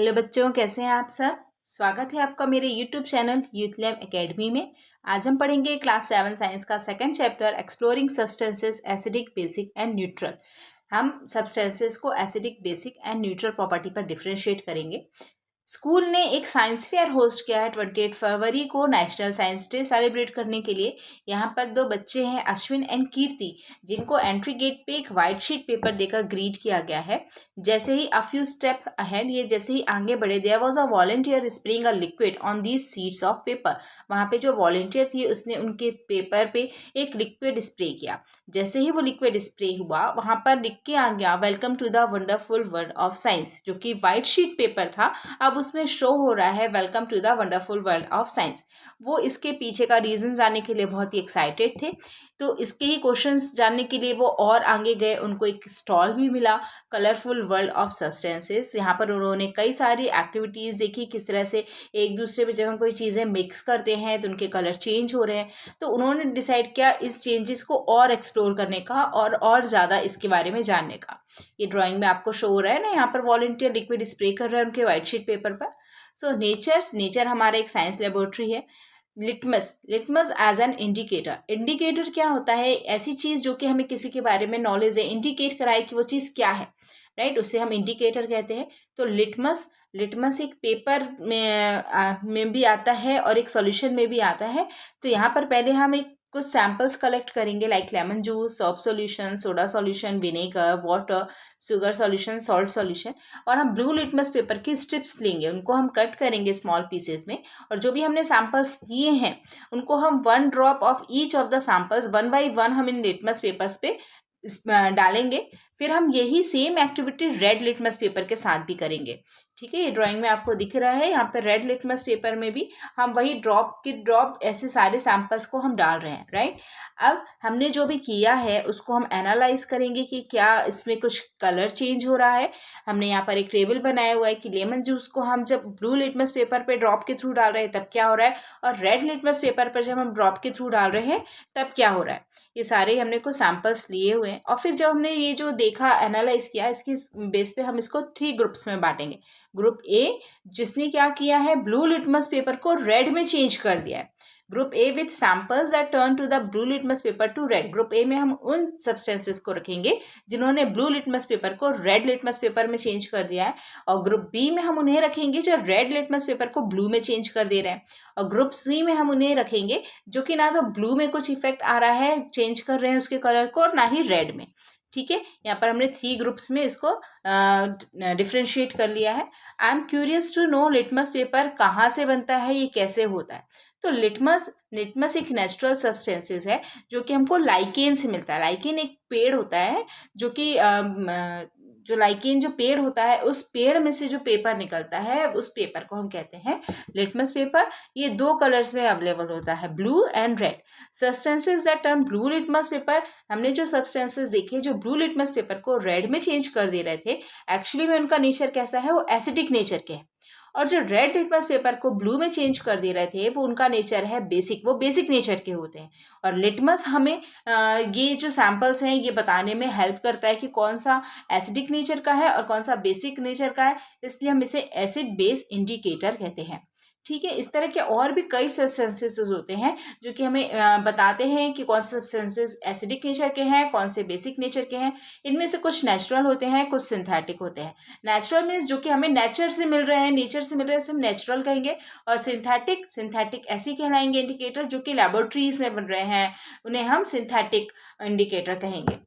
Hello बच्चों, कैसे हैं आप सब। स्वागत है आपका मेरे YouTube channel youth lab academy में। आज हम पढ़ेंगे क्लास 7 साइंस का second chapter exploring substances acidic, basic and neutral. हम सब्सटेंसेस को acidic, basic and neutral property पर डिफरेंशिएट करेंगे। स्कूल ने एक साइंस फेयर होस्ट किया है 28 फरवरी को नेशनल साइंस डे सेलिब्रेट करने के लिए। यहाँ पर दो बच्चे हैं, अश्विन एंड कीर्ति, जिनको एंट्री गेट पे एक वाइट शीट पेपर देकर ग्रीट किया गया है। जैसे ही अ फ्यू स्टेप अहेड, ये जैसे ही आगे बढ़े, there was a volunteer spraying a liquid on these sheets of paper. वहाँ पे जो वॉलंटियर थी उसने उनके पेपर पे एक लिक्विड स्प्रे किया। जैसे ही वो लिक्विड स्प्रे हुआ, वहाँ पर लिख के आ गया welcome to the wonderful world of science, जो कि वाइट शीट पेपर था। अब उसमें शो हो रहा है welcome to the wonderful world of science. वो इसके पीछे का रीजन जानने के लिए बहुत ही एक्साइटेड थे, तो इसके ही क्वेश्चंस जानने के लिए वो और आगे गए। उनको एक स्टॉल भी मिला, कलरफुल वर्ल्ड ऑफ सब्सटेंसेस। यहाँ पर उन्होंने कई सारी एक्टिविटीज़ देखी, किस तरह से एक दूसरे में जब हम कोई चीज़ें मिक्स करते हैं तो उनके कलर चेंज हो रहे हैं। तो उन्होंने डिसाइड किया इस चेंजेस को और एक्सप्लोर करने का और ज़्यादा इसके बारे में जानने का। ये ड्राइंग में आपको शो हो रहा है ना, यहाँ पर वॉलंटियर लिक्विड स्प्रे कर रहे हैं उनके व्हाइट शीट पेपर पर। सो नेचर हमारा एक साइंस लेबोरेटरी है। Litmus as an indicator. Indicator क्या होता है? ऐसी चीज जो कि हमें किसी के बारे में नॉलेज है, इंडिकेट कराए कि वो चीज क्या है, राइट, उसे हम इंडिकेटर कहते हैं। तो लिटमस एक पेपर में भी आता है और एक सॉल्यूशन में भी आता है। तो यहाँ पर पहले हम एक कुछ सैंपल्स कलेक्ट करेंगे, like lemon juice, soap solution, soda solution, vinegar, water, sugar solution, salt solution. और हम ब्लू लिटमस पेपर की स्ट्रिप्स लेंगे, उनको हम कट करेंगे स्मॉल पीसेस में। और जो भी हमने सैंपल्स लिए हैं उनको हम 1 drop of each of the samples 1 by 1 हम इन लिटमस पेपर्स पे डालेंगे। फिर हम यही same activity red litmus paper के साथ भी करेंगे। ठीक है, ये ड्राइंग में आपको दिख रहा है। यहाँ पे रेड लिटमस पेपर में भी हम वही ड्रॉप ऐसे सारे सैंपल्स को हम डाल रहे हैं, राइट। अब हमने जो भी किया है उसको हम एनालाइज करेंगे कि क्या इसमें कुछ कलर चेंज हो रहा है। हमने यहाँ पर एक टेबल बनाया हुआ है कि लेमन जूस को हम जब ब्लू लिटमस पेपर पे ड्रॉप के थ्रू डाल रहे हैं तब क्या हो रहा है, और रेड लिटमस पेपर पर जब हम ड्रॉप के थ्रू डाल रहे हैं तब क्या हो रहा है। ये सारे हमने कुछ सैंपल्स लिए हुए हैं और फिर जब हमने ये जो देखा, एनालाइज किया, इसकी बेस पे हम इसको 3 ग्रुप्स में बांटेंगे। ग्रुप ए, जिसने क्या किया है, ब्लू लिटमस पेपर को रेड में चेंज कर दिया है। Group A with samples that turn to the blue litmus paper to red. Group A में हम उन सब्सटेंसेस को रखेंगे जिन्होंने ब्लू लिटमस पेपर को रेड लिटमस पेपर में चेंज कर दिया है। और ग्रुप बी में हम उन्हें रखेंगे जो रेड लिटमस पेपर को ब्लू में चेंज कर दे रहे हैं। और ग्रुप सी में हम उन्हें रखेंगे जो कि ना तो ब्लू में कुछ इफेक्ट आ रहा है, चेंज कर रहे हैं उसके कलर को, और ना ही रेड में। ठीक है, यहाँ पर हमने 3 ग्रुप्स में इसको डिफ्रेंशिएट कर लिया है। I am curious to know litmus paper कहाँ से बनता है, ये कैसे होता है। तो लिटमस एक नेचुरल सब्सटेंसेस है जो कि हमको लाइकेन से मिलता है। लाइकेन एक पेड़ होता है जो कि जो लाइकेन जो पेड़ होता है, उस पेड़ में से जो पेपर निकलता है उस पेपर को हम कहते हैं लिटमस पेपर। ये 2 कलर्स में अवेलेबल होता है, blue and red. Substances that turn blue litmus paper, हमने जो सब्सटेंसेस देखे जो ब्लू लिटमस पेपर को रेड में चेंज कर दे रहे थे, एक्चुअली में उनका नेचर कैसा है, वो एसिडिक नेचर के है। और जो रेड लिटमस पेपर को ब्लू में चेंज कर दे रहे थे वो उनका नेचर है बेसिक, वो बेसिक नेचर के होते हैं। और लिटमस हमें ये जो सैंपल्स हैं ये बताने में हेल्प करता है कि कौन सा एसिडिक नेचर का है और कौन सा बेसिक नेचर का है, इसलिए हम इसे एसिड बेस इंडिकेटर कहते हैं। ठीक है, इस तरह के और भी कई सब्सटेंसेस होते हैं जो कि हमें बताते हैं कि कौन से सब्सटेंसेस एसिडिक नेचर के हैं, कौन से बेसिक नेचर के हैं। इनमें से कुछ नेचुरल होते हैं, कुछ सिंथेटिक होते हैं। नेचुरल मीन्स जो कि हमें नेचर से मिल रहे हैं, नेचर से मिल रहे हैं, उसे हम नेचुरल कहेंगे। और सिंथेटिक ऐसे कहलाएंगे इंडिकेटर जो कि लैबोरेटरीज में बन रहे हैं, उन्हें हम सिंथेटिक इंडिकेटर कहेंगे।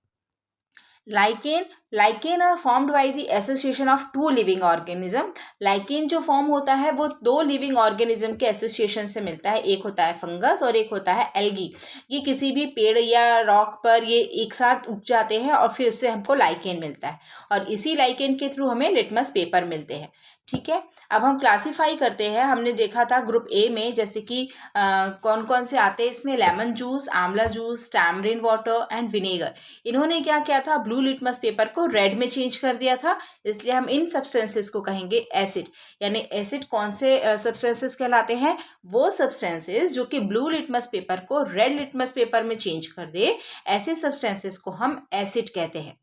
Lichen are formed by the association of 2 living organism. Lichen जो फॉर्म होता है वो 2 लिविंग ऑर्गेनिज्म के एसोसिएशन से मिलता है। एक होता है फंगस और एक होता है एल्गी। ये किसी भी पेड़ या रॉक पर ये एक साथ उग जाते हैं और फिर उससे हमको लाइकेन मिलता है, और इसी लाइकेन के थ्रू हमें लिटमस पेपर मिलते हैं। ठीक है, अब हम क्लासीफाई करते हैं। हमने देखा था ग्रुप ए में जैसे कि कौन कौन से आते हैं इसमें, lemon juice, amla juice, tamarind water and vinegar. इन्होंने क्या किया था, ब्लू लिटमस पेपर को रेड में चेंज कर दिया था, इसलिए हम इन सब्सटेंसेस को कहेंगे एसिड। यानी एसिड कौन से सब्सटेंसेस कहलाते हैं, वो सब्सटेंसेस जो कि ब्लू लिटमस पेपर को रेड लिटमस पेपर में चेंज कर दे, ऐसे सब्सटेंसेस को हम एसिड कहते हैं।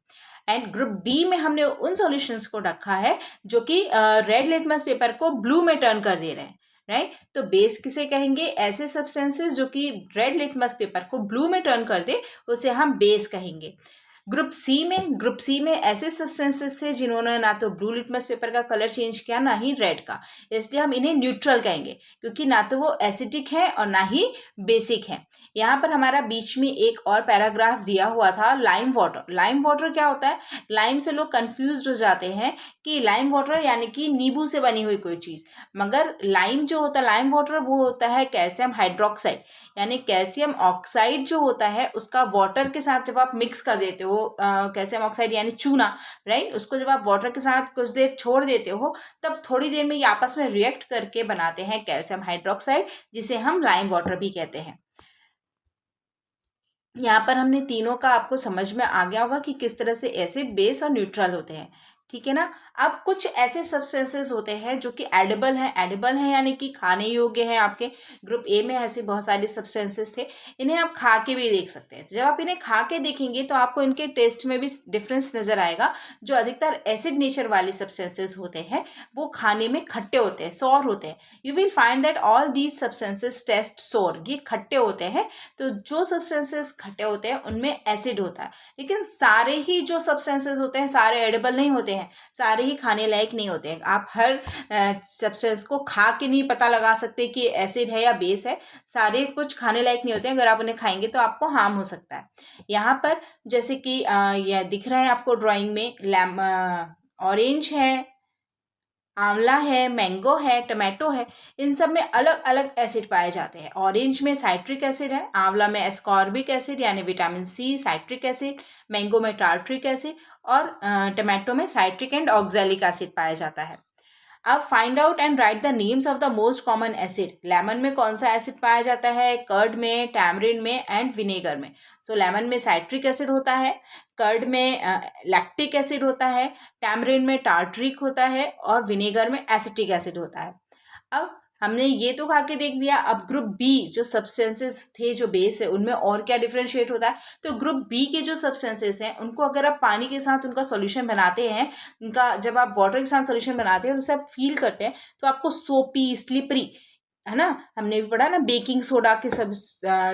एंड ग्रुप बी में हमने उन सॉल्यूशंस को रखा है जो कि रेड लिटमस पेपर को ब्लू में टर्न कर दे रहे हैं, राइट। तो बेस किसे कहेंगे? ऐसे सब्सटेंसेस जो कि रेड लिटमस पेपर को ब्लू में टर्न कर दे उसे हम बेस कहेंगे। ग्रुप सी में ऐसे सब्सटेंसेस थे जिन्होंने ना तो ब्लू लिटमस पेपर का कलर चेंज किया ना ही रेड का, इसलिए हम इन्हें न्यूट्रल कहेंगे, क्योंकि ना तो वो एसिडिक है और ना ही बेसिक है। यहाँ पर हमारा बीच में एक और पैराग्राफ दिया हुआ था, लाइम वाटर। लाइम वाटर क्या होता है? लाइम से लोग कंफ्यूज हो जाते हैं कि लाइम वाटर यानी कि नींबू से बनी हुई कोई चीज, मगर लाइम जो होता है, लाइम वाटर, वो होता है कैल्शियम हाइड्रोक्साइड, यानी कैल्शियम ऑक्साइड जो होता है उसका वाटर के साथ जब आप मिक्स कर देते हो, कैल्शियम ऑक्साइड यानी चूना, राइट, उसको जब आप वाटर के साथ कुछ देर छोड़ देते हो तब थोड़ी देर में ये आपस में रिएक्ट करके बनाते हैं कैल्शियम हाइड्रोक्साइड, जिसे हम लाइम वाटर भी कहते हैं। यहाँ पर हमने तीनों का आपको समझ में आ गया होगा कि किस तरह से एसिड, बेस और न्यूट्रल होते हैं, ठीक है ना। अब कुछ ऐसे सब्सटेंसेस होते हैं जो कि एडिबल हैं यानी कि खाने योग्य हैं। आपके ग्रुप ए में ऐसे बहुत सारे सब्सटेंसेस थे, इन्हें आप खा के भी देख सकते हैं। तो जब आप इन्हें खा के देखेंगे तो आपको इनके टेस्ट में भी डिफरेंस नजर आएगा। जो अधिकतर एसिड नेचर वाले सब्सटेंसेस होते हैं वो खाने में खट्टे होते हैं, सौर होते हैं। You will find that all these substances taste sour, ये खट्टे होते हैं। तो जो सब्सटेंसेस खट्टे होते हैं उनमें एसिड होता है, लेकिन सारे ही जो सब्सटेंसेस होते हैं सारे एडिबल नहीं होते हैं, सारे ही खाने लायक नहीं होते हैं। आप हर सब्सटेंस को खा के नहीं पता लगा सकते कि एसिड है या बेस है, सारे कुछ खाने लायक नहीं होते हैं। अगर आप उन्हें खाएंगे तो आपको हार्म हो सकता है। यहाँ पर जैसे कि यह दिख रहा है आपको ड्राइंग में, ऑरेंज है, आंवला है, मैंगो है, टमाटो है, इन सब में अलग अलग एसिड पाए जाते हैं। ऑरेंज में साइट्रिक एसिड है, आंवला में एस्कॉर्बिक एसिड यानी vitamin C, citric acid, mango में टार्ट्रिक एसिड और टमाटो में साइट्रिक एंड ऑक्सैलिक एसिड पाया जाता है। अब find out and write the names of the most common acid. Lemon में कौन सा एसिड पाया जाता है? कर्ड में, टैमरिन में एंड विनेगर में। सो लेमन में साइट्रिक एसिड होता है, कर्ड में लैक्टिक एसिड होता है, टैमरिन में टार्ट्रिक होता है और विनेगर में एसिटिक एसिड होता है। अब हमने ये तो खा के देख लिया। अब ग्रुप बी जो सब्सटेंसेस थे जो बेस है उनमें और क्या डिफरेंशिएट होता है? तो ग्रुप बी के जो सब्सटेंसेस हैं उनको अगर आप पानी के साथ उनका सॉल्यूशन बनाते हैं, उनका जब आप वाटर के साथ सॉल्यूशन बनाते हैं और उसे आप फील करते हैं तो आपको सोपी, स्लिपरी, है ना, हमने भी पढ़ा ना, बेकिंग सोडा के सब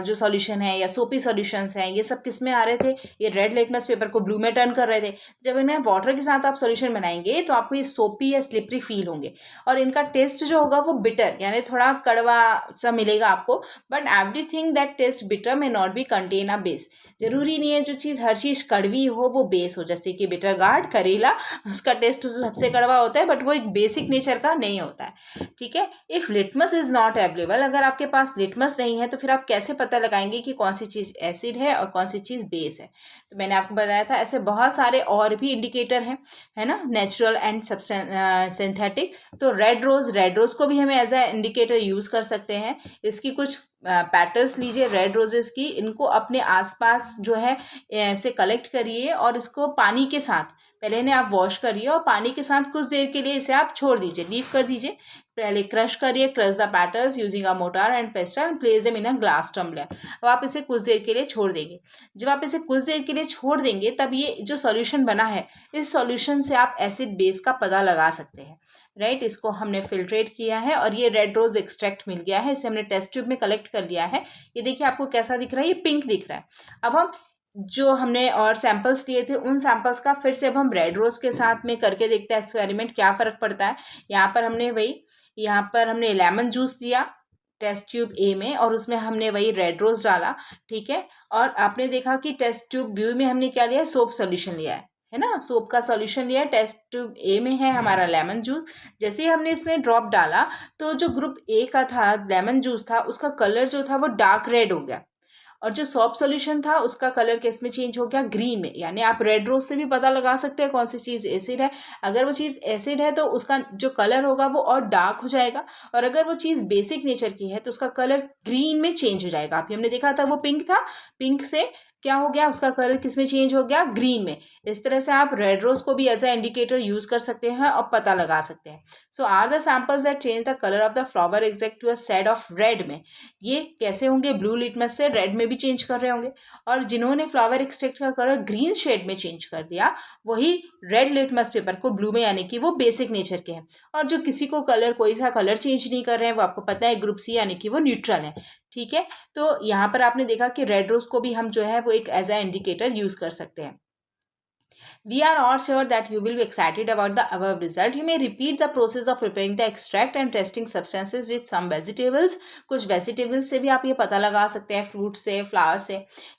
जो सॉल्यूशन है या सोपी सॉल्यूशंस हैं ये सब किस में आ रहे थे? ये रेड लिटमस पेपर को ब्लू में टर्न कर रहे थे। जब इन्हें वाटर के साथ आप सॉल्यूशन बनाएंगे तो आपको ये सोपी या स्लिपरी फील होंगे और इनका टेस्ट जो होगा वो बिटर यानी थोड़ा कड़वा सा मिलेगा आपको। But everything that test bitter may not be contain a base. जरूरी नहीं है जो चीज़ हर चीज़ कड़वी हो वो बेस हो। जैसे कि बिटर गार्ड, करेला, उसका टेस्ट सबसे कड़वा होता है बट वो एक बेसिक नेचर का नहीं होता है, ठीक है। If litmus is not available, अगर आपके पास लिटमस नहीं है तो फिर आप कैसे पता लगाएंगे कि कौन सी चीज़ एसिड है और कौन सी चीज़ बेस है? तो मैंने आपको बताया था ऐसे बहुत सारे और भी इंडिकेटर हैं, है ना, नेचुरल एंड सिंथेटिक। तो रेड रोज को भी हमें एज ए इंडिकेटर यूज कर सकते हैं। इसकी कुछ पैटर्न्स लीजिए रेड रोजेस की, इनको अपने आसपास जो है ऐसे कलेक्ट करिए और इसको पानी के साथ पहले इन्हें आप वॉश करिए और पानी के साथ कुछ देर के लिए इसे आप छोड़ दीजिए, लीव कर दीजिए। पहले क्रश करिए, crush the patterns using a mortar and pestle and place them in a glass tumbler. अब आप इसे कुछ देर के लिए छोड़ देंगे। जब आप इसे कुछ देर के लिए छोड़ देंगे तब ये जो सॉल्यूशन बना है, इस सॉल्यूशन से आप एसिड बेस का पता लगा सकते हैं, राइट। इसको हमने फिल्ट्रेट किया है और ये रेड रोज एक्सट्रैक्ट मिल गया है, इसे हमने टेस्ट ट्यूब में कलेक्ट कर लिया है। ये देखिए आपको कैसा दिख रहा है, ये पिंक दिख रहा है। अब हम जो हमने और सैंपल्स लिए थे उन सैंपल्स का फिर से अब हम रेड रोज के साथ में करके देखते हैं एक्सपेरिमेंट, क्या फ़र्क पड़ता है। यहाँ पर हमने लेमन जूस दिया टेस्ट ट्यूब ए में और उसमें हमने वही रेड रोज डाला, ठीक है। और आपने देखा कि टेस्ट ट्यूब बी में हमने क्या लिया है? सोप सोल्यूशन लिया है ना, सोप का सॉल्यूशन लिया है। टेस्ट ट्यूब ए में है हमारा लेमन जूस। जैसे ही हमने इसमें ड्रॉप डाला तो जो ग्रुप ए का था लेमन जूस था, उसका कलर जो था वो डार्क रेड हो गया और जो सोप सॉल्यूशन था उसका कलर किस में चेंज हो गया? ग्रीन में। यानी आप रेड रोज से भी पता लगा सकते हैं कौन सी चीज़ एसिड है। अगर वो चीज़ एसिड है तो उसका जो कलर होगा वो और डार्क हो जाएगा और अगर वो चीज़ बेसिक नेचर की है तो उसका कलर ग्रीन में चेंज हो जाएगा। अभी हमने देखा था वो पिंक था, पिंक से क्या हो गया, उसका कलर किस में चेंज हो गया, ग्रीन में। इस तरह से आप रेड रोज को भी एज अ इंडिकेटर यूज कर सकते हैं और पता लगा सकते हैं। So are the samples that change the colour of the flower exact to a shade of red में, ये कैसे होंगे, ब्लू लिटमस से रेड में भी चेंज कर रहे होंगे। और जिन्होंने फ्लावर एक्सट्रैक्ट का कलर ग्रीन शेड में चेंज कर दिया, वही रेड लिटमस पेपर को ब्लू में, यानी कि वो बेसिक नेचर के हैं। और जो किसी को कलर, कोई सा कलर चेंज नहीं कर रहे हैं, वो आपको पता है ग्रुप सी, यानी कि वो न्यूट्रल है। ठीक है, तो यहाँ पर आपने देखा कि रेड रोज को भी हम जो है वो एक एज ए इंडिकेटर यूज कर सकते हैं। We are all sure that you will be excited about the above result. You may repeat the process of preparing the extract and testing substances with some vegetables. कुछ vegetables से भी आप ये पता लगा सकते हैं, fruit से, flower से,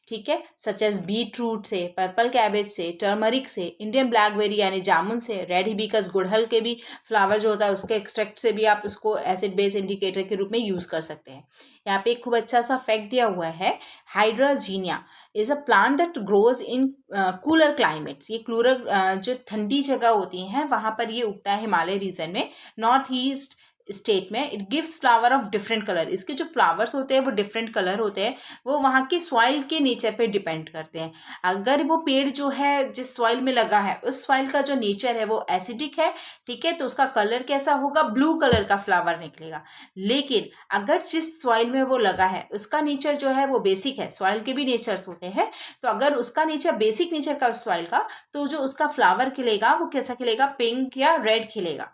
ठीक है, such as beetroot से, purple cabbage से, turmeric से, Indian blackberry यानी जामुन से, red hibiscus गुड़हल के भी फ्लावर जो होता है उसके एक्सट्रैक्ट से भी आप उसको एसिड बेस इंडिकेटर के रूप में यूज कर सकते हैं। यहाँ पे एक खूब अच्छा सा फैक्ट दिया हुआ है, hydrangea is a plant that grows in cooler climates. ये कूलर जो ठंडी जगह होती हैं वहां पर ये उगता है, हिमालय रीजन में, नॉर्थ ईस्ट स्टेट में। It gives flower of different colour, इसके जो फ्लावर्स होते हैं वो डिफरेंट कलर होते हैं, वो वहाँ की सॉइल के नेचर पे डिपेंड करते हैं। अगर वो पेड़ जो है जिस सॉइल में लगा है उस सॉइल का जो नेचर है वो एसिडिक है, ठीक है, तो उसका कलर कैसा होगा, ब्लू कलर का फ्लावर निकलेगा। लेकिन अगर जिस सॉइल में वो लगा है उसका नेचर जो है वो बेसिक है, सॉइल के भी नेचर्स होते हैं, तो अगर उसका नेचर बेसिक नेचर का उस सॉइल का, तो जो उसका फ्लावर खिलेगा वो कैसा खिलेगा, पिंक या रेड खिलेगा।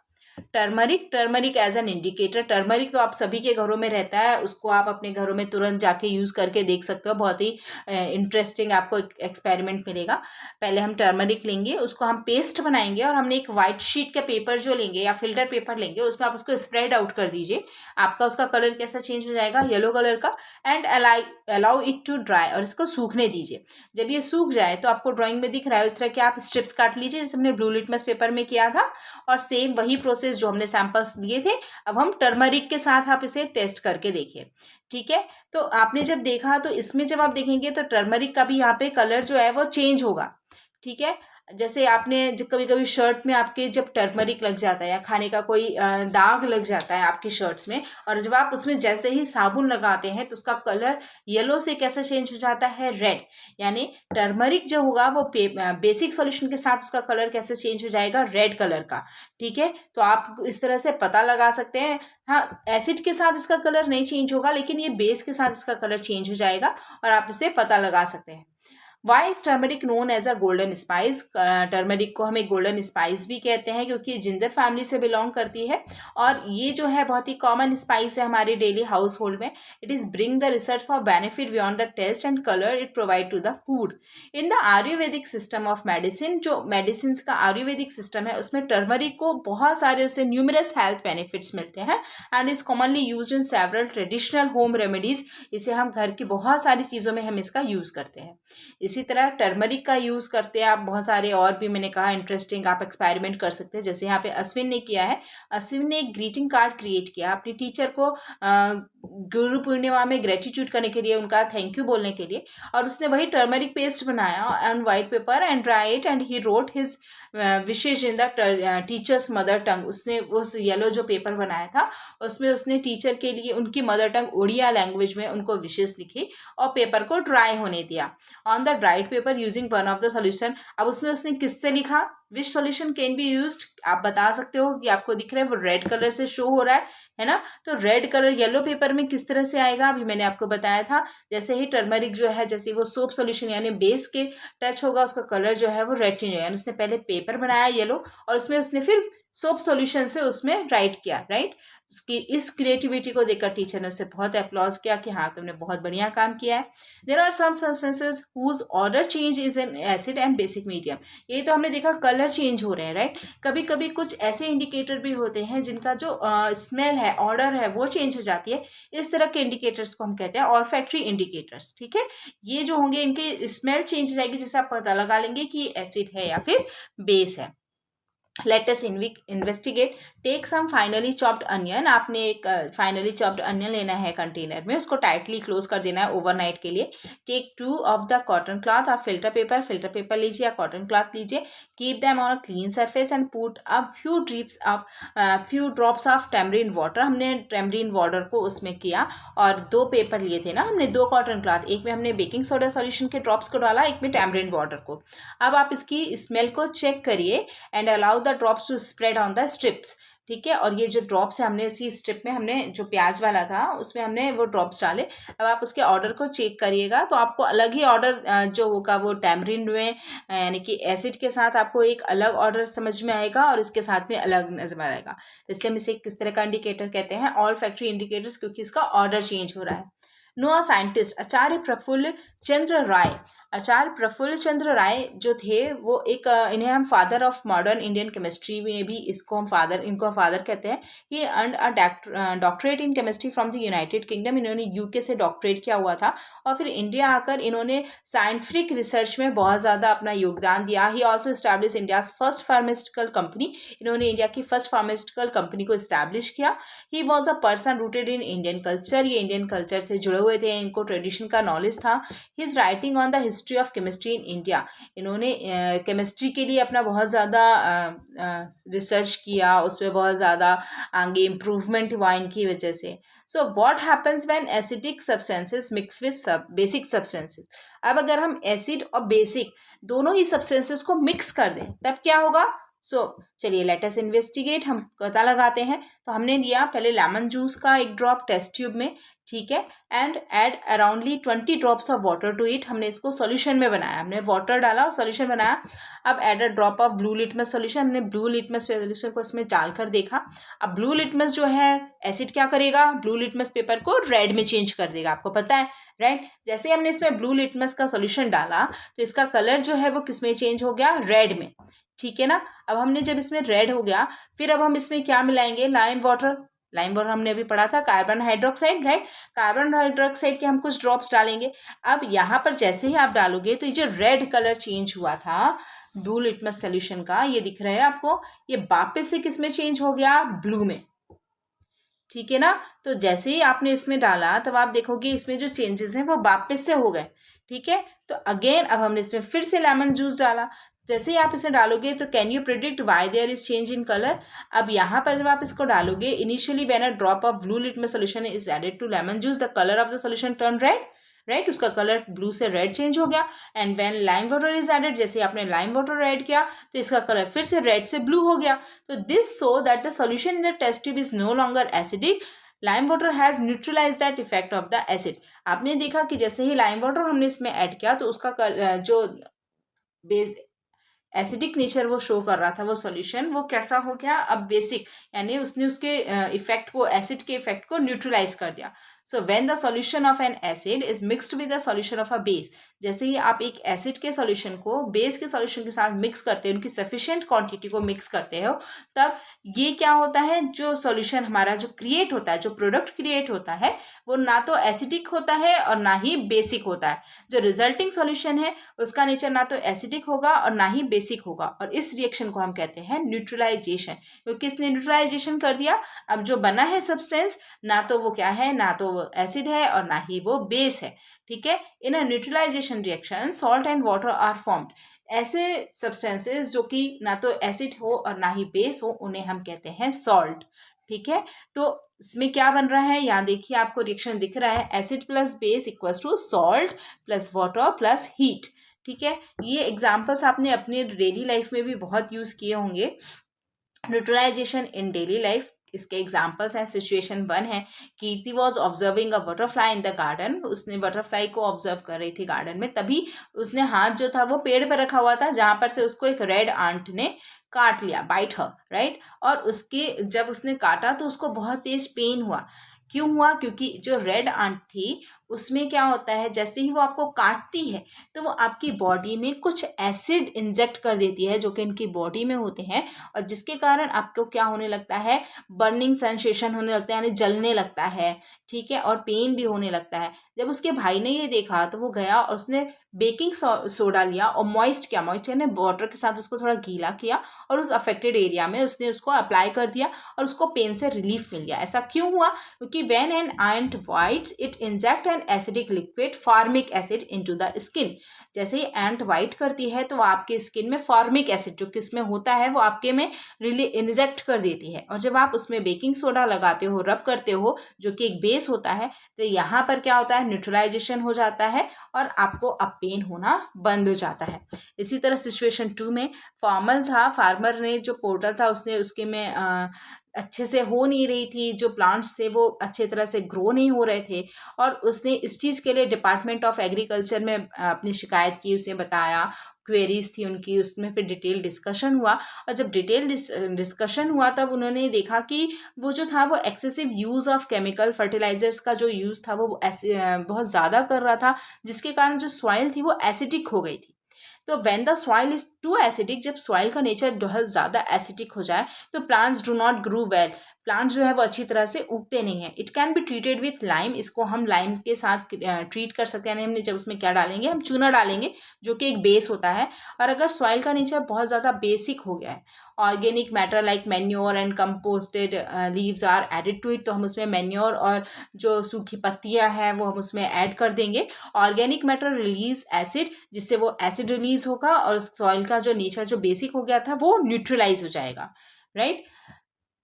Turmeric as an indicator, turmeric तो आप सभी के घरों में रहता है, उसको आप अपने घरों में तुरंत जाके यूज करके देख सकते हो, बहुत ही इंटरेस्टिंग आपको एक्सपेरिमेंट मिलेगा। पहले हम टर्मरिक लेंगे, उसको हम पेस्ट बनाएंगे और हमने एक व्हाइट शीट का पेपर जो लेंगे या फिल्टर पेपर लेंगे, उसमें आप उसको स्प्रेड आउट कर दीजिए। आपका उसका कलर कैसा चेंज हो जाएगा, येलो कलर का। And allow it to dry, और इसको सूखने दीजिए। जब ये सूख जाए तो आपको ड्राइंग में दिख रहा है उस तरह के आप स्ट्रिप्स काट लीजिए जैसे हमने ब्लू लिटमस पेपर में किया था, और सेम वही प्रोसेस जो हमने सैंपल्स लिए थे अब हम टर्मरिक के साथ आप इसे टेस्ट करके देखिए। ठीक है, तो आपने जब देखा तो इसमें जब आप देखेंगे तो टर्मरिक का भी यहाँ पे कलर जो है वो चेंज होगा। ठीक है, जैसे आपने जब कभी कभी शर्ट में आपके जब टर्मरिक लग जाता है या खाने का कोई दाग लग जाता है आपकी शर्ट्स में, और जब आप उसमें जैसे ही साबुन लगाते हैं तो उसका कलर येलो से कैसे चेंज हो जाता है, रेड। यानी टर्मरिक जो होगा वो बेसिक सॉल्यूशन के साथ उसका कलर कैसे चेंज हो जाएगा, रेड कलर का। ठीक है, तो आप इस तरह से पता लगा सकते हैं। हाँ, एसिड के साथ इसका कलर नहीं चेंज होगा, लेकिन ये बेस के साथ इसका कलर चेंज हो जाएगा और आप इसे पता लगा सकते हैं। Why is turmeric known as a golden spice, turmeric को हम एक गोल्डन स्पाइस भी कहते हैं क्योंकि जिंजर फैमिली से बिलोंग करती है, और ये जो है बहुत ही कॉमन स्पाइस है हमारे डेली हाउस होल्ड में। It is bring the research for benefit beyond the taste and colour it provide to the food. In the Ayurvedic system of medicine, जो मेडिसिन का आयुर्वेदिक सिस्टम है उसमें टर्मरिक को बहुत सारे उससे न्यूमरस हेल्थ बेनिफिट्स मिलते हैं and is commonly use in several traditional home remedies. इसे हम घर की बहुत सारी चीज़ों में हम इसका यूज़ करते हैं। इसी तरह टर्मरिक का यूज़ करते हैं आप बहुत सारे और भी, मैंने कहा इंटरेस्टिंग आप एक्सपेरिमेंट कर सकते हैं। जैसे यहाँ पे अश्विन ने किया है, अश्विन ने एक ग्रीटिंग कार्ड क्रिएट किया अपनी टीचर को गुरु पूर्णिमा में ग्रेटिट्यूड करने के लिए, उनका थैंक यू बोलने के लिए, और उसने वही टर्मरिक पेस्ट बनाया on white paper and dry it and he wrote his wishes in the teacher's mother tongue. उसने उस येलो जो पेपर बनाया था उसमें उसने टीचर के लिए उनकी मदर टंग उड़िया लैंग्वेज में उनको विशेष लिखी और पेपर को ड्राई होने दिया on the dried paper using one of the solution. अब उसमें उसने किससे लिखा, विच सोल्यूशन कैन बी यूज्ड, आप बता सकते हो कि आपको दिख रहा है वो रेड कलर से शो हो रहा है ना। तो रेड कलर येलो पेपर में किस तरह से आएगा अभी मैंने आपको बताया था। जैसे ही टर्मरिक जो है जैसे वो सोप सोल्यूशन यानी बेस के टच होगा उसका कलर जो है वो रेड चेंज होगा। यानी उसने पहले पेपर बनाया येलो और उसमें उसने फिर सोप सॉल्यूशन से उसमें राइट किया, राइट। उसकी इस क्रिएटिविटी को देखकर टीचर ने उससे बहुत अप्लॉज किया कि हाँ तुमने बहुत बढ़िया काम किया है। There are some substances whose order change is an acid and basic medium. ये तो हमने देखा कलर चेंज हो रहे हैं, राइट। कभी कभी कुछ ऐसे इंडिकेटर भी होते हैं जिनका जो स्मेल है, ऑर्डर है, वो चेंज हो जाती है। इस तरह के इंडिकेटर्स को हम कहते हैं ऑल्फैक्टरी इंडिकेटर्स। ठीक है, ये जो होंगे इनके स्मेल चेंज हो जाएगी जिससे आप पता लगा लेंगे कि एसिड है या फिर बेस है। Let us investigate. Take some finely chopped onion. आपने एक फाइनली चॉप्ड अनियन लेना है कंटेनर में, उसको टाइटली क्लोज कर देना है ओवरनाइट के लिए। Take 2 of the cotton cloth. आप फिल्टर पेपर लीजिए या कॉटन क्लॉथ लीजिए। Keep them on a clean surface and put a few drops of tamarind water. हमने टैमरिन वाटर को उसमें किया और 2 पेपर लिए थे ना हमने, 2 कॉटन क्लॉथ, एक में हमने बेकिंग सोडा सॉल्यूशन के ड्रॉप्स को डाला, एक में टैमरिन वाटर को। अब आप इसकी स्मेल को चेक करिए and allow the drops to spread on the strips. ठीक है, और ये जो ड्रॉप्स है हमने उसी स्ट्रिप में, हमने जो प्याज वाला था उसमें हमने वो ड्रॉप्स डाले। अब आप उसके ऑर्डर को चेक करिएगा तो आपको अलग ही ऑर्डर जो होगा वो टैमरिन में यानी कि एसिड के साथ आपको एक अलग ऑर्डर समझ में आएगा और इसके साथ में अलग नजर आएगा। इसलिए हम इसे किस तरह का इंडिकेटर कहते हैं, ऑल फैक्ट्री इंडिकेटर्स, क्योंकि इसका ऑर्डर चेंज हो रहा है। No a scientist. Acharya Prafulla Chandra Ray. Acharya Prafulla Chandra Ray जो थे वो एक इन्हें हम father of modern Indian chemistry में भी इनको हम फादर कहते हैं। ये earn a doctorate in chemistry from the United Kingdom. इन्होंने यूके से डॉक्टरेट किया हुआ था और फिर इंडिया आकर इन्होंने साइंटिफिक रिसर्च में बहुत ज़्यादा अपना योगदान दिया। He also establish India first pharmaceutical company. इन्होंने इंडिया की फर्स्ट फार्मास्यूटिकल कंपनी को इस्टेब्लिश किया। He was a person rooted in Indian culture. ये इंडियन कल्चर से जुड़े हुए थे, इनको ट्रेडिशन का नॉलेज था। His writing on the history of chemistry in India. इन्होंने केमिस्ट्री के लिए अपना बहुत ज़्यादा रिसर्च किया, उस पर बहुत ज़्यादा आगे इम्प्रूवमेंट हुआ इनकी वजह से। So what happens when acidic substances mix with basic substances. अब अगर हम एसिड और बेसिक दोनों ही सब्सटेंसेस को मिक्स कर दें तब क्या होगा। चलिए लेट अस इन्वेस्टिगेट, हम पता लगाते हैं। तो हमने लिया पहले लेमन जूस का एक ड्रॉप टेस्ट ट्यूब में, ठीक है, and add aroundly 20 drops of water to it. हमने इसको सॉल्यूशन में बनाया, हमने वाटर डाला और सॉल्यूशन बनाया। अब add a drop of blue litmus solution. हमने ब्लू लिटमस सॉल्यूशन को इसमें डालकर देखा। अब ब्लू लिटमस जो है एसिड क्या करेगा, ब्लू लिटमस पेपर को रेड में चेंज कर देगा, आपको पता है राइट। जैसे ही हमने इसमें ब्लू लिटमस का सॉल्यूशन डाला तो इसका कलर जो है वो किस में चेंज हो गया, रेड में, ठीक है ना। अब हमने जब इसमें रेड हो गया फिर अब हम इसमें क्या मिलाएंगे, लाइम वाटर। लाइम वाटर हमने अभी पढ़ा था, carbon hydroxide, right. Carbon hydroxide के हम कुछ ड्रॉप्स डालेंगे। अब यहाँ पर जैसे ही आप डालोगे तो ये जो रेड कलर चेंज हुआ था ब्लू लिटमस सोल्यूशन का, ये दिख रहा है आपको, ये वापस से किस में चेंज हो गया, ब्लू में, ठीक है ना। तो जैसे ही आपने इसमें डाला तब आप देखोगे इसमें जो चेंजेस हैं वो वापस से हो गए, ठीक है। तो अगेन अब हमने इसमें फिर से लेमन जूस डाला। जैसे ही आप इसे डालोगे तो can you predict why there is change in colour. अब यहाँ पर जब आप इसको डालोगे, initially when a drop of blue litmus solution is added to lemon juice the colour of the solution turn red, right, उसका कलर ब्लू से red change हो गया। And when lime water is added, जैसे आपने lime water add किया तो इसका colour फिर से रेड से ब्लू हो गया। तो this so that the solution in the test tube is no longer acidic, lime water has neutralize that effect of the acid. आपने देखा कि जैसे ही लाइम वाटर हमने इसमें ऐड किया तो उसका जो बेस एसिडिक नेचर वो शो कर रहा था वो सॉल्यूशन, वो कैसा हो गया अब बेसिक, यानी उसने उसके इफेक्ट को, एसिड के इफेक्ट को न्यूट्रलाइज कर दिया। So when the solution of N acid is mixed with the solution of a base, जैसे ही आप एक एसिड के सॉल्यूशन को बेस के सॉल्यूशन के साथ मिक्स करते हैं, उनकी सफिशिएंट क्वांटिटी को मिक्स करते हो, तब ये क्या होता है, जो सॉल्यूशन हमारा जो क्रिएट होता है, जो प्रोडक्ट क्रिएट होता है वो ना तो एसिडिक होता है और ना ही बेसिक होता है। जो रिजल्टिंग सॉल्यूशन है उसका नेचर ना तो एसिडिक होगा और ना ही बेसिक होगा, और इस रिएक्शन को हम कहते हैं न्यूट्रलाइजेशन। क्योंकि इसने न्यूट्रलाइजेशन कर दिया, अब जो बना है सब्सटेंस ना तो वो क्या है, ना तो वो एसिड है और ना ही वो बेस है, ठीक है। In a neutralisation reaction salt and water are formed. ऐसे सब्सटेंसेस जो कि ना तो एसिड हो और ना ही बेस हो उन्हें हम कहते हैं सॉल्ट, ठीक है। तो इसमें क्या बन रहा है, यहाँ देखिए आपको रिएक्शन दिख रहा है, acid plus base equals to salt plus water plus heat, ठीक है। ये एग्जाम्पल्स आपने अपने डेली लाइफ में भी बहुत यूज किए होंगे, न्यूट्रलाइजेशन इन डेली लाइफ। इसके एग्जाम्पल्स हैं, सिचुएशन 1 है, Kirti was observing a butterfly in the garden. उसने बटरफ्लाई को ऑब्जर्व कर रही थी गार्डन में, तभी उसने हाथ जो था वो पेड़ पर रखा हुआ था जहां पर से उसको एक रेड आंट ने काट लिया, बाइट हर, राइट। और उसके जब उसने काटा तो उसको बहुत तेज पेन हुआ। क्यों हुआ, क्योंकि जो रेड आंट थी उसमें क्या होता है, जैसे ही वो आपको काटती है तो वो आपकी बॉडी में कुछ एसिड इंजेक्ट कर देती है जो कि इनकी बॉडी में होते हैं, और जिसके कारण आपको क्या होने लगता है, बर्निंग सेंसेशन होने लगता है, यानी जलने लगता है, ठीक है, और पेन भी होने लगता है। जब उसके भाई ने ये देखा तो वो गया और उसने बेकिंग सोडा लिया और मॉइस्ट किया, मॉइस्ट यानी वाटर के साथ उसको थोड़ा गीला किया और उस अफेक्टेड एरिया में उसने उसको अप्लाई कर दिया और उसको पेन से रिलीफ मिल गया। ऐसा क्यों हुआ? क्योंकि when an ant bites it inject an acidic liquid formic acid into the skin. जैसे ही एंट वाइट करती है तो वो आपके स्किन में फॉर्मिक एसिड जो कि उसमें होता है वो आपके में इंजेक्ट कर देती है। और जब आप उसमें बेकिंग सोडा लगाते हो, रब करते हो, जो कि एक बेस होता है, तो यहाँ पर क्या होता है, न्यूट्रलाइजेशन हो जाता है और आपको अब पेन होना बंद हो जाता है। इसी तरह सिचुएशन 2 में फार्मर ने जो पोर्टल था उसने उसके में अच्छे से हो नहीं रही थी, जो प्लांट्स थे वो अच्छे तरह से ग्रो नहीं हो रहे थे और उसने इस चीज़ के लिए डिपार्टमेंट ऑफ एग्रीकल्चर में अपनी शिकायत की, उसे बताया, क्वेरीज थी उनकी, उसमें फिर डिटेल डिस्कशन हुआ। और जब डिटेल डिस्कशन हुआ तब उन्होंने देखा कि वो जो था वो excessive use of chemical fertilizers का जो यूज़ था वो बहुत ज़्यादा कर रहा था, जिसके कारण जो सॉइल थी वो एसिडिक हो गई थी। तो when the soil is too acidic, जब सॉइल का नेचर बहुत ज़्यादा एसिडिक हो जाए तो plants do not grow well, plants जो है वो अच्छी तरह से उगते नहीं है। It can be treated with lime, इसको हम लाइम के साथ ट्रीट कर सकते हैं। यानी हमने जब उसमें क्या डालेंगे, हम चूना डालेंगे जो कि एक बेस होता है। और अगर सॉइल का नेचर बहुत ज़्यादा बेसिक हो गया है, organic matter like manure and composted leaves are added to it, तो हम उसमें मैन्योर और जो सूखी पत्तियां हैं वो हम उसमें ऐड कर देंगे। ऑर्गेनिक मैटर रिलीज एसिड, जिससे वो एसिड रिलीज होगा और सॉइल का जो नेचर जो बेसिक हो गया था वो न्यूट्रलाइज हो जाएगा, राइट।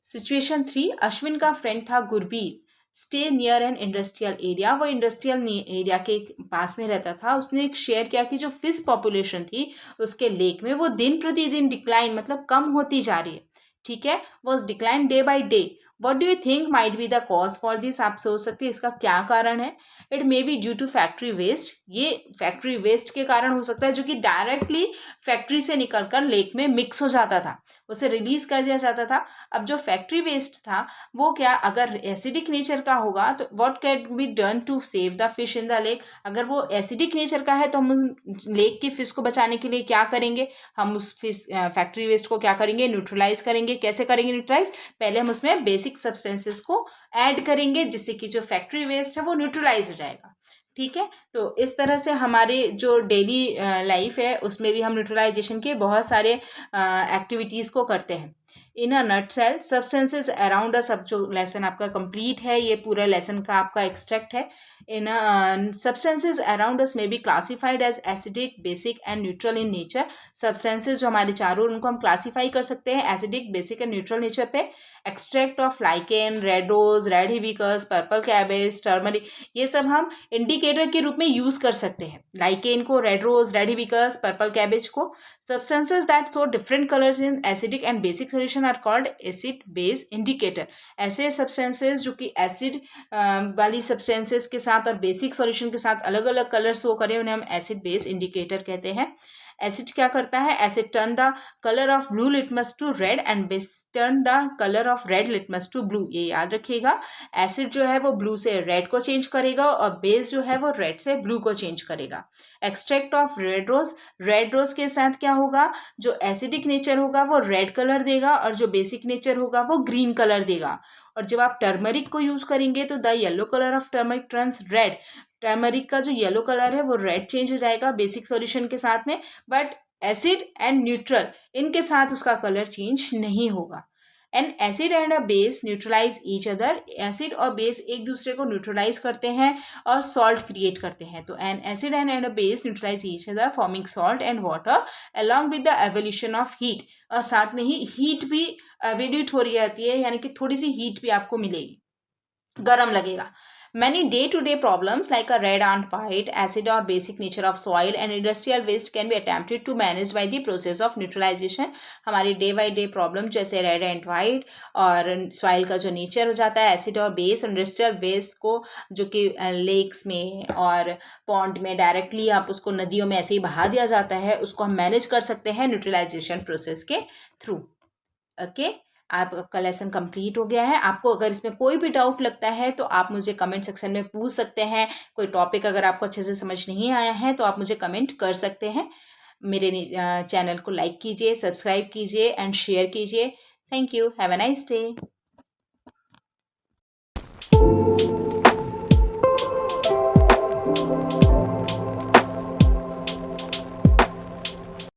सिचुएशन 3, अश्विन का फ्रेंड था Gurbir, stay near an industrial area, वो इंडस्ट्रियल एरिया के पास में रहता था। उसने एक शेयर किया कि जो फिश पॉपुलेशन थी उसके लेक में वो दिन प्रतिदिन डिक्लाइन, मतलब कम होती जा रही है, ठीक है, was decline day by day. What do you think might be the cause for this? आप सोच सकते हैं इसका क्या कारण है। It may be due to factory waste, ये फैक्ट्री वेस्ट के कारण हो सकता है, जो कि डायरेक्टली फैक्ट्री से निकलकर लेक में मिक्स हो जाता था, उसे रिलीज कर दिया जाता था। अब जो फैक्ट्री वेस्ट था वो क्या, अगर एसिडिक नेचर का होगा तो what can be done to save the fish in the lake? अगर वो एसिडिक नेचर का है तो हम लेक की फिश को बचाने के लिए क्या करेंगे, हम उस फिश फैक्ट्री वेस्ट को क्या करेंगे, न्यूट्रलाइज करेंगे। कैसे करेंगे न्यूट्रलाइज? पहले हम उसमें बेसिक सब्सटेंसेस को ऐड करेंगे जिससे कि जो फैक्ट्री वेस्ट है वो न्यूट्रलाइज हो जाएगा, ठीक है। तो इस तरह से हमारे जो डेली लाइफ है उसमें भी हम न्यूट्रलाइजेशन के बहुत सारे एक्टिविटीज़ को करते हैं। इन अ नटसेल, सब्सटेंसेस अराउंड अस, अब जो लेसन आपका कंप्लीट है, ये पूरा लेसन का आपका एक्सट्रैक्ट है। In substances around us may be classified as acidic, basic and neutral in nature. Substances जो हमारे चारों, उनको हम क्लासीफाई कर सकते हैं acidic, basic and neutral nature पे। Extract of lichen, red rose, red hibiscus, purple cabbage, turmeric, ये सब हम इंडिकेटर के रूप में यूज कर सकते हैं। लाइकेन को, red rose, red hibiscus, purple cabbage को। Substances that show different colours in acidic and basic solution are called acid base indicator. ऐसे सब्सटेंसेस जो कि एसिड वाली सब्सटेंसेस के साथ और बेसिक सॉल्यूशन के साथ अलग अलग कलर शो करें उन्हें हम एसिड बेस इंडिकेटर कहते हैं। एसिड क्या करता है? Acid turn the colour of blue litmus to red and base turn the colour of red litmus to blue. ये याद रखिएगा, एसिड जो है वो ब्लू से रेड को चेंज करेगा और बेस जो है वो रेड से ब्लू को चेंज करेगा। Extract of red rose, red rose के साथ क्या होगा, जो एसिडिक नेचर होगा वो रेड कलर देगा और जो बेसिक नेचर होगा वो ग्रीन कलर देगा। और जब आप टर्मरिक को यूज करेंगे तो the yellow colour of turmeric turns red, turmeric का जो येलो कलर है वो रेड चेंज हो जाएगा बेसिक सॉल्यूशन के साथ में, बट एसिड एंड न्यूट्रल इनके साथ उसका कलर चेंज नहीं होगा। An acid and a base neutralize each other, acid और बेस एक दूसरे को न्यूट्रलाइज करते हैं और सॉल्ट क्रिएट करते हैं। तो an acid and a base neutralize each other forming salt and water along with the evolution of heat, और साथ में ही हीट भी एवोल्यूट हो रही आती है, यानी कि थोड़ी सी हीट भी आपको मिलेगी, गर्म लगेगा। Many day-to-day problems like a red ant bite, acid or basic nature of soil and industrial waste can be attempted to manage by the process of neutralization. हमारी डे बाई डे प्रॉब्लम जैसे red and white और soil का जो nature हो जाता है, acid और base, industrial waste को जो कि लेक्स में और पॉन्ड में डायरेक्टली आप उसको नदियों में ऐसे ही बहा दिया जाता है, उसको हम मैनेज कर सकते हैं न्यूट्रलाइजेशन प्रोसेस के थ्रू। ओके, आपका लेसन कंप्लीट हो गया है। आपको अगर इसमें कोई भी डाउट लगता है तो आप मुझे कमेंट सेक्शन में पूछ सकते हैं। कोई टॉपिक अगर आपको अच्छे से समझ नहीं आया है तो आप मुझे कमेंट कर सकते हैं। मेरे चैनल को लाइक कीजिए, सब्सक्राइब कीजिए एंड शेयर कीजिए। Thank you, have a nice day.